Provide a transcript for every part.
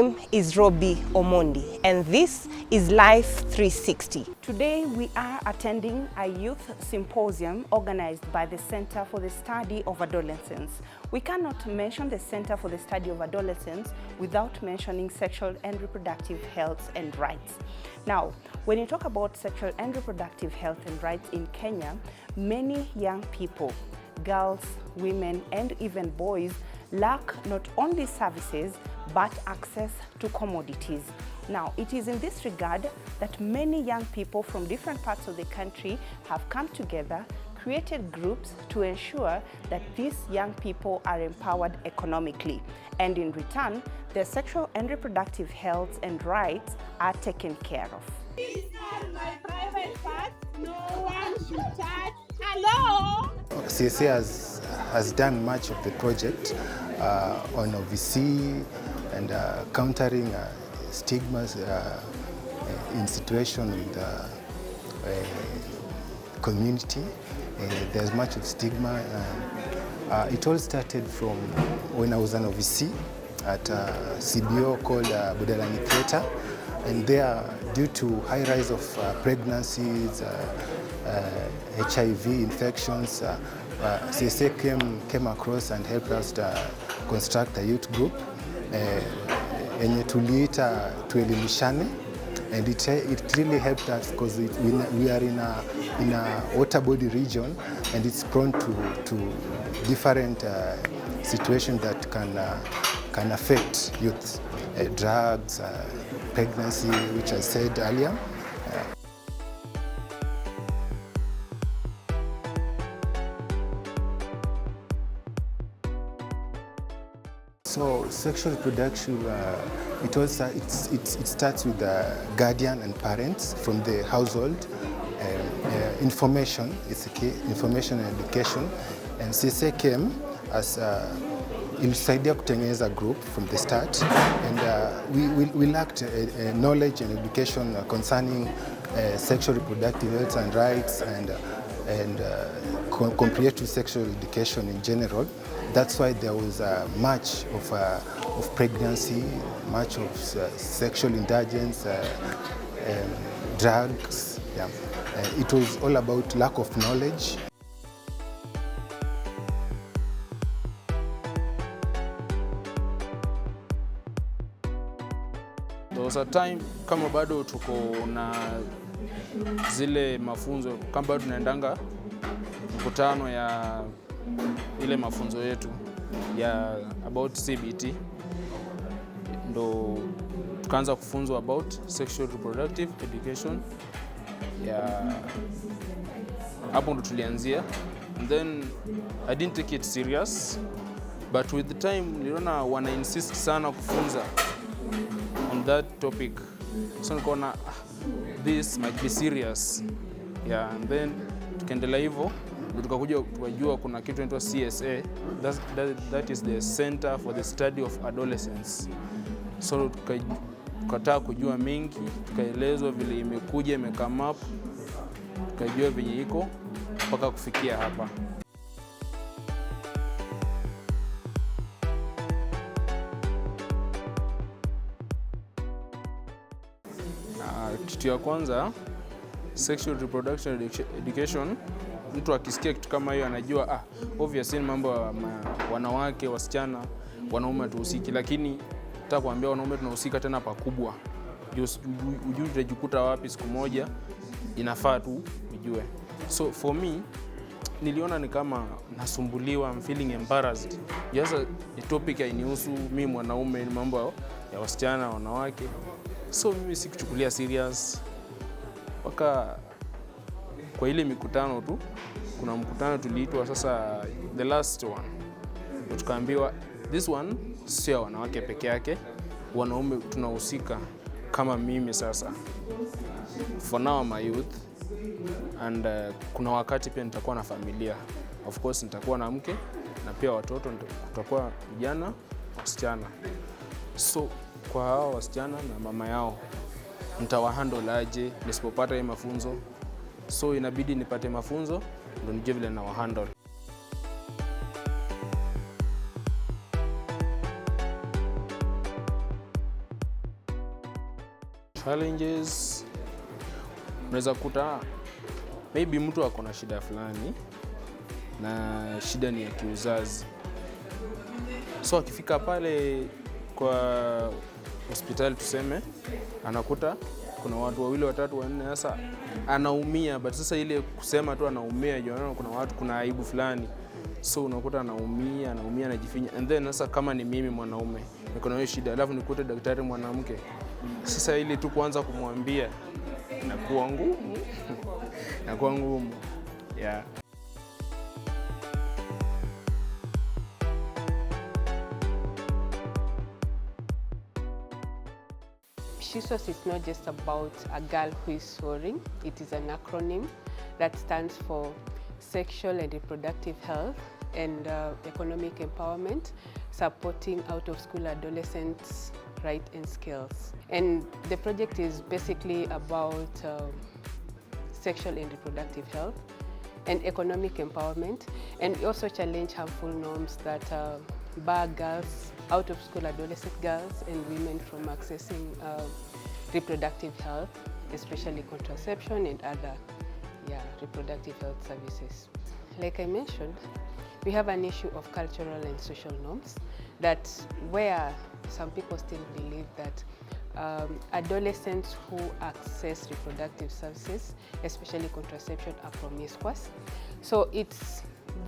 name is Robbie Omondi, and this is Life 360. Today we are attending a youth symposium organized by the Center for the Study of Adolescence. We cannot mention the Center for the Study of Adolescence without mentioning sexual and reproductive health and rights. Now, when you talk about sexual and reproductive health and rights in Kenya, many young people, girls, women, and even boys lack not only services but access to commodities. Now, it is in this regard that many young people from different parts of the country have come together, created groups to ensure that these young people are empowered economically, and in return, their sexual and reproductive health and rights are taken care of. These are my private parts. No one should touch. Hello? CSA has done much of the project on OVC and countering stigmas in situation with the community. There's much of stigma. It all started from when I was an OVC at a CBO called Budalani Theatre, and there, due to high rise of pregnancies, HIV infections, CSA came across and helped us to construct a youth group yenye tuliita Tuelimishane, and it really helped us because we are in a water body region, and it's prone to different situations that can affect youth, drugs, pregnancy, which I said earlier. So sexual reproduction, it starts with the guardian and parents from the household. Information is the key, information and education. And CSA came as ilisaidia kutengeneza group from the start, and we lacked knowledge and education concerning sexual reproductive health and rights and comprehensive sexual education in general. That's why there was much of pregnancy, much of sexual indulgence, drugs. Yeah. It was all about lack of knowledge. There was a time kama bado tuko na zile mafunzo, kama bado tunaendanga mkutano ya ile mafunzo yetu ya about CBT, ndo tukaanza kufunzwa about sexual reproductive education. Hapo ndo tulianzia, and then I didn't take it serious, but with the time niliona wana insist sana kufunza on that topic, so nikaona this might be serious. And then tukaendelea hivyo, tukakuja tukajua kuna kitu inaitwa CSA, that is the Center for the Study of Adolescence. So tukataka kujua mengi, tukaelezwa vile imekuja, imecome up, tukajua venye iko mpaka kufikia hapa. Kitu ya kwanza, sexual reproduction education, mtu akisikia kitu kama hiyo anajua obviously mambo ya wanawake, wasichana, wanaume tuhusiki, lakini nataka kuambia wanaume tunahusika tena pakubwa. Ujue utajikuta wapi siku moja, inafaa tu ujue. So for me, niliona ni kama nasumbuliwa, I'm feeling embarrassed. Just a topic hainihusu mimi mwanaume, ni mambo ya wasichana, wanawake. So mimi sikuchukulia serious. Waka kwa ile mikutano tu, kuna mkutano tuliitwa sasa the last one. Tukaambiwa this one sio wanawake peke yake, wanaume tunahusika kama mimi sasa. For now my youth, and kuna wakati pia nitakuwa na familia. Of course nitakuwa na mke na pia watoto, tutakuwa vijana, wasichana. So kwa hao wasichana na mama yao nitawahandle aje nisipopata hii mafunzo? So inabidi nipate mafunzo ndio nijue vile na wahandle. Challenges, unaweza kuta maybe mtu ako na shida fulani na shida ni ya kiuzazi. So akifika pale kwa hospitali tuseme, anakuta kuna watu wawili, watatu, wanne, sasa anaumia, but sasa ile kusema tu anaumia, jiona kuna watu, kuna aibu fulani. So unakuta anaumia, anajifinya. And then sasa kama ni mimi mwanaume, niko na hiyo shida, alafu nikute daktari mwanamke. Sasa ile tu kuanza kumwambia inakuwa ngumu. Inakuwa ngumu. Yeah. SHISOS is not just about a girl who is soaring. It is an acronym that stands for Sexual and Reproductive Health and Economic Empowerment, supporting out-of-school adolescents' rights and skills. And the project is basically about sexual and reproductive health and economic empowerment, and we also challenge harmful norms that bar girls, out-of-school adolescent girls and women from accessing reproductive health, especially contraception and other reproductive health services. Like I mentioned, we have an issue of cultural and social norms that where some people still believe that adolescents who access reproductive services, especially contraception, are promiscuous. So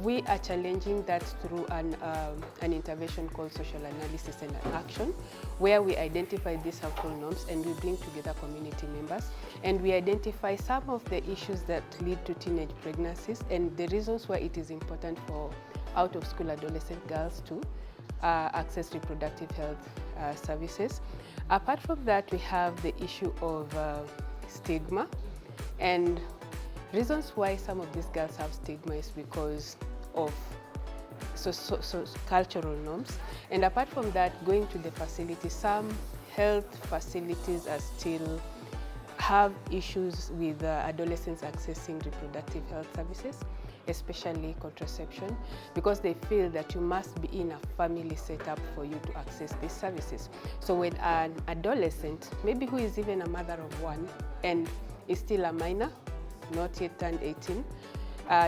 we are challenging that through an intervention called social analysis and action, where we identify these harmful norms and we bring together community members and we identify some of the issues that lead to teenage pregnancies and the reasons why it is important for out-of-school adolescent girls to access reproductive health services. Apart from that, we have the issue of stigma, and reasons why some of these girls have stigma is because of cultural norms. And apart from that, going to the facility, some health facilities are still have issues with adolescents accessing reproductive health services, especially contraception, because they feel that you must be in a family setup for you to access these services. So when an adolescent, maybe who is even a mother of one and is still a minor, not yet turned 18,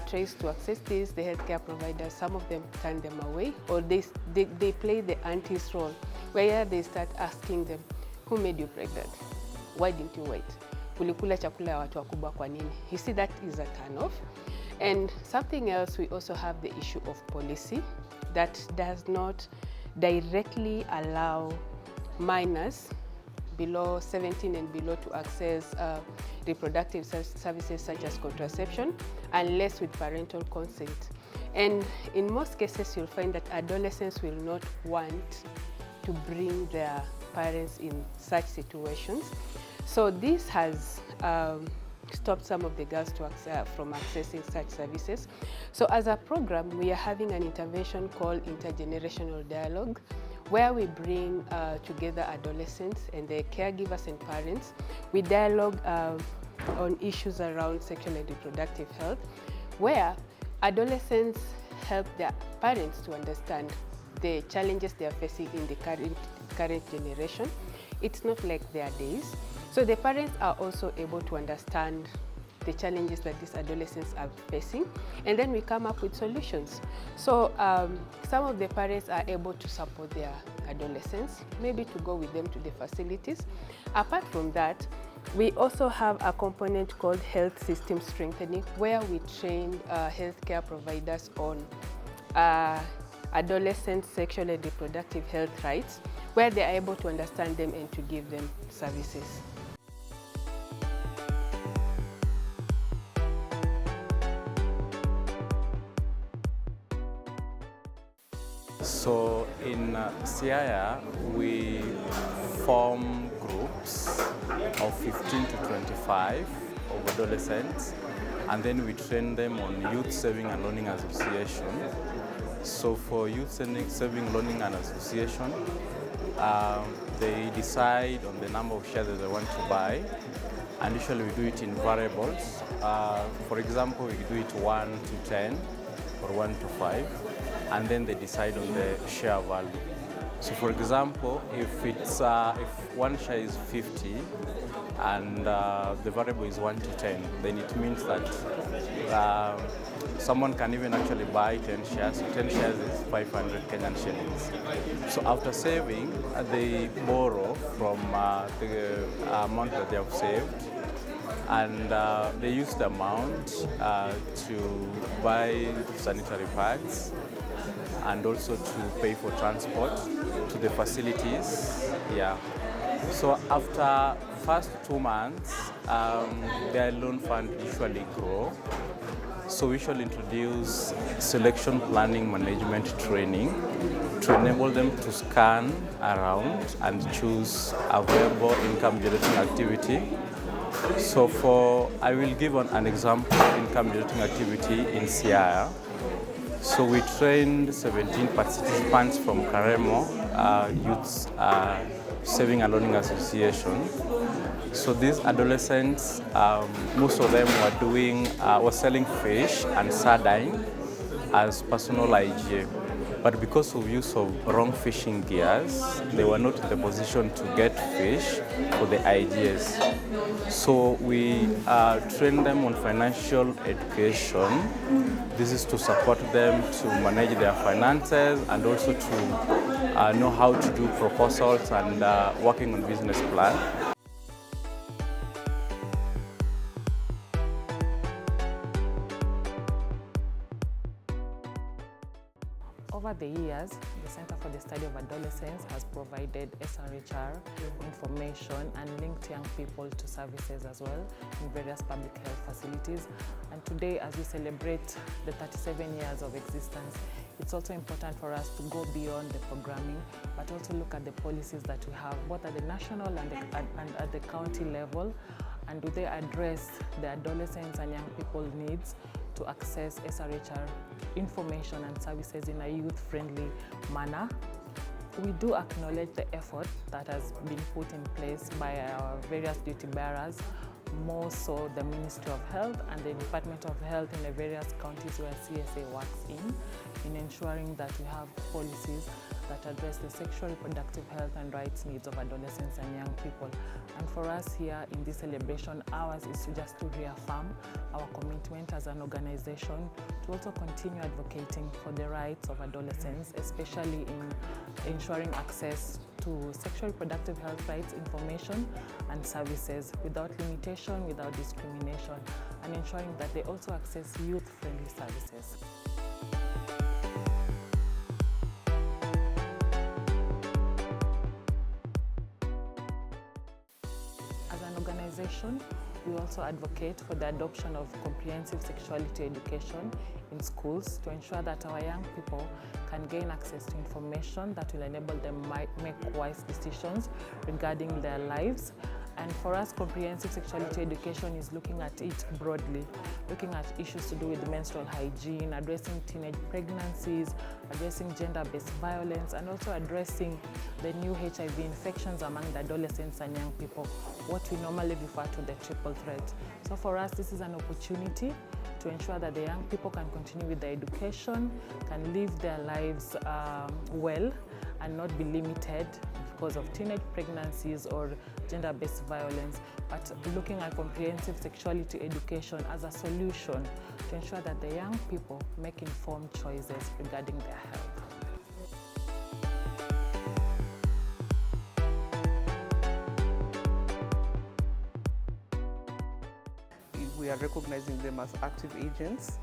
tries to access this, the healthcare providers, some of them turn them away, or they play the auntie's role, where they start asking them, who made you pregnant? Why didn't you wait? Ulikula chakula ya watu wakubwa kwa nini? You see, that is a turn-off. And something else, we also have the issue of policy that does not directly allow minors below 17 and below to access reproductive services such as contraception unless with parental consent. And in most cases, you'll find that adolescents will not want to bring their parents in such situations. So this has stopped some of the girls from accessing such services. So as a program, we are having an intervention called Intergenerational Dialogue, where we bring together adolescents and their caregivers and parents. We dialogue on issues around sexual and reproductive health, where adolescents help their parents to understand the challenges they are facing in the current generation. It's not like their days. So the parents are also able to understand the challenges that these adolescents are facing, and then we come up with solutions. So some of the parents are able to support their adolescents, maybe to go with them to the facilities. Apart from that, we also have a component called health system strengthening, where we train healthcare providers on adolescent sexual and reproductive health rights, where they are able to understand them and to give them services. So in Siaya, we form groups of 15 to 25 of adolescents, and then we train them on Youth Saving and Learning Association. So for Youth Saving, Learning and Association, they decide on the number of shares that they want to buy, and usually we do it in variables. For example, we do it 1 to 10 or 1 to 5. And then they decide on the share value. So for example, if one share is 50, and the variable is 1 to 10, then it means that someone can even actually buy 10 shares. So 10 shares is 500 Kenyan shillings. So after saving, they borrow from the amount that they have saved, and they use the amount to buy sanitary pads and also to pay for transport to the facilities. Yeah. So after first 2 months, their loan fund usually grow. So we shall introduce selection planning management training to enable them to scan around and choose a viable income generating activity. So I will give an example of income generating activity in Siaya. So we trained 17 participants from Karemo Youth Saving and Loaning Association. So these adolescents, most of them were selling fish and sardine as personal IGA. But because of use of wrong fishing gears, they were not in the position to get fish for the IGAs. So we train them on financial education. This is to support them to manage their finances and also to know how to do proposals and working on business plan. Over the years, the Center for the Study of Adolescence has provided SRHR information and linked young people to services as well in various public health facilities. And today, as we celebrate the 37 years of existence, it's also important for us to go beyond the programming, but also look at the policies that we have, both at the national and at the county level, and do they address the adolescents and young people's needs to access SRHR information and services in a youth-friendly manner. We do acknowledge the effort that has been put in place by our various duty bearers, more so the Ministry of Health and the Department of Health in the various counties where CSA works in ensuring that we have policies that address the sexual, reproductive health and rights needs of adolescents and young people. And for us here in this celebration, ours is just to reaffirm our commitment as an organization to also continue advocating for the rights of adolescents, especially in ensuring access to sexual reproductive health rights information and services without limitation, without discrimination, and ensuring that they also access youth-friendly services. As an organization, we also advocate for the adoption of comprehensive sexuality education in schools to ensure that our young people can gain access to information that will enable them make wise decisions regarding their lives. And for us, comprehensive sexuality education is looking at it broadly, looking at issues to do with menstrual hygiene, addressing teenage pregnancies, addressing gender-based violence, and also addressing the new HIV infections among the adolescents and young people, what we normally refer to the triple threat. So for us, this is an opportunity to ensure that the young people can continue with their education, can live their lives well, and not be limited because of teenage pregnancies or gender-based violence, but looking at comprehensive sexuality education as a solution to ensure that the young people make informed choices regarding their health. We are recognizing them as active agents,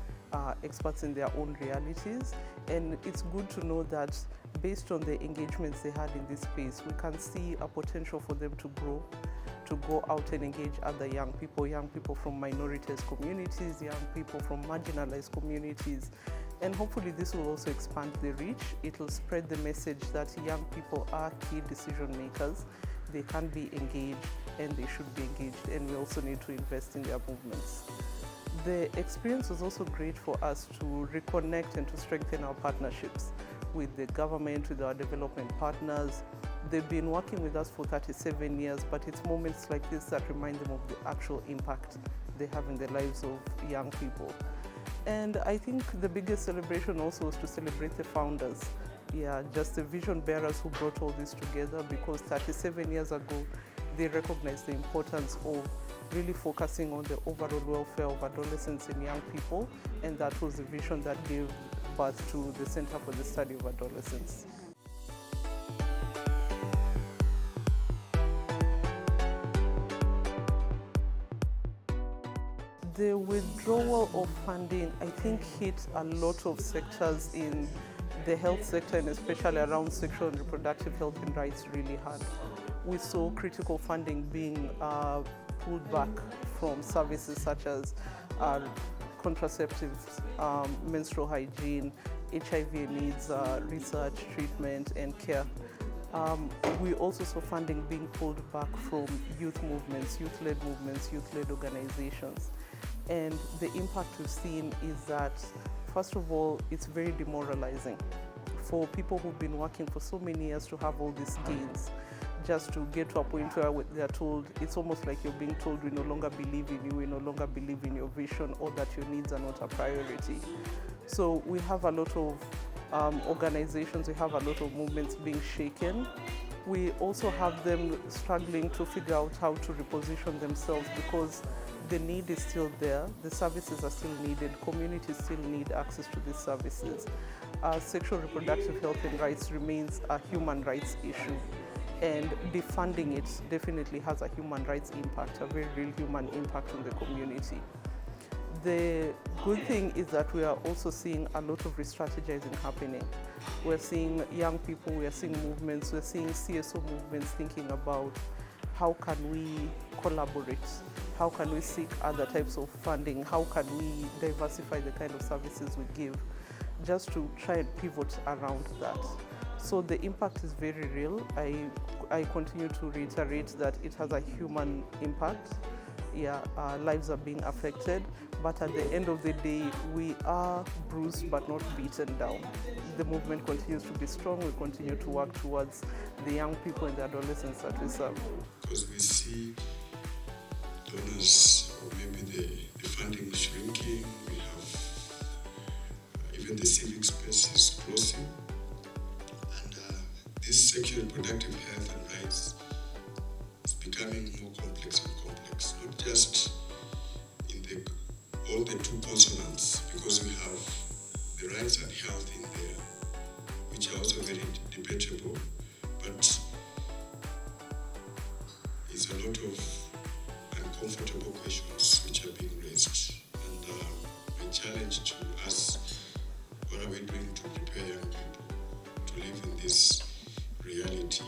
experts in their own realities, and it's good to know that based on the engagements they had in this space, we can see a potential for them to grow, to go out and engage other young people from minoritized communities, young people from marginalized communities. And hopefully this will also expand the reach. It will spread the message that young people are key decision makers. They can be engaged and they should be engaged, and we also need to invest in their movements. The experience was also great for us to reconnect and to strengthen our partnerships with the government, with our development partners. They've been working with us for 37 years, but it's moments like this that remind them of the actual impact they have in the lives of young people. And I think the biggest celebration also was to celebrate the founders. Yeah, just the vision bearers who brought all this together, because 37 years ago, they recognize the importance of really focusing on the overall welfare of adolescents and young people, and that was the vision that gave birth to the Center for the Study of Adolescence. The withdrawal of funding, I think, hit a lot of sectors in the health sector, and especially around sexual and reproductive health and rights, really hard. We saw critical funding being pulled back from services such as contraceptives, menstrual hygiene, HIV and AIDS research, treatment, and care. We also saw funding being pulled back from youth movements, youth-led movements, youth-led organizations. And the impact we've seen is that, first of all, it's very demoralizing for people who've been working for so many years to have all these gains, just to get to a point where they're told, it's almost like you're being told, we no longer believe in you, we no longer believe in your vision, or that your needs are not a priority. So we have a lot of organizations, we have a lot of movements being shaken. We also have them struggling to figure out how to reposition themselves, because the need is still there, the services are still needed, communities still need access to these services. Sexual reproductive health and rights remains a human rights issue, and defunding it definitely has a human rights impact, a very real human impact on the community. The good thing is that we are also seeing a lot of re-strategizing happening. We're seeing young people, we're seeing movements, we're seeing CSO movements thinking about how can we collaborate, how can we seek other types of funding, how can we diversify the kind of services we give, just to try and pivot around that. So the impact is very real. I continue to reiterate that it has a human impact. Yeah, lives are being affected, but at the end of the day, we are bruised but not beaten down. The movement continues to be strong. We continue to work towards the young people and the adolescents that we serve. Because we see donors, or maybe the funding shrinking, we have even the civic space is closing, and this sexual reproductive health and rights is becoming more complex and complex, not just in all the two consonants, because we have the rights and health in there, which are also very debatable, but it's a lot of uncomfortable questions which are being raised. And my challenge to us, what are we doing to prepare young people to live in this reality?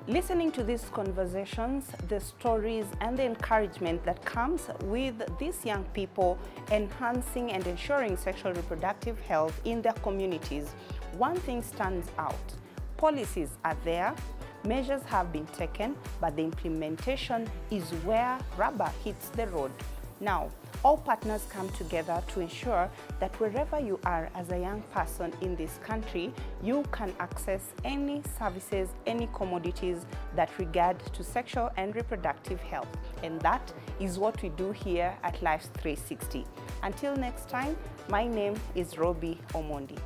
Listening to these conversations, the stories and the encouragement that comes with these young people enhancing and ensuring sexual reproductive health in their communities, one thing stands out. Policies are there, measures have been taken, but the implementation is where rubber hits the road. Now, all partners come together to ensure that wherever you are as a young person in this country, you can access any services, any commodities that regard to sexual and reproductive health. And that is what we do here at Life 360. Until next time, my name is Robbie Omondi.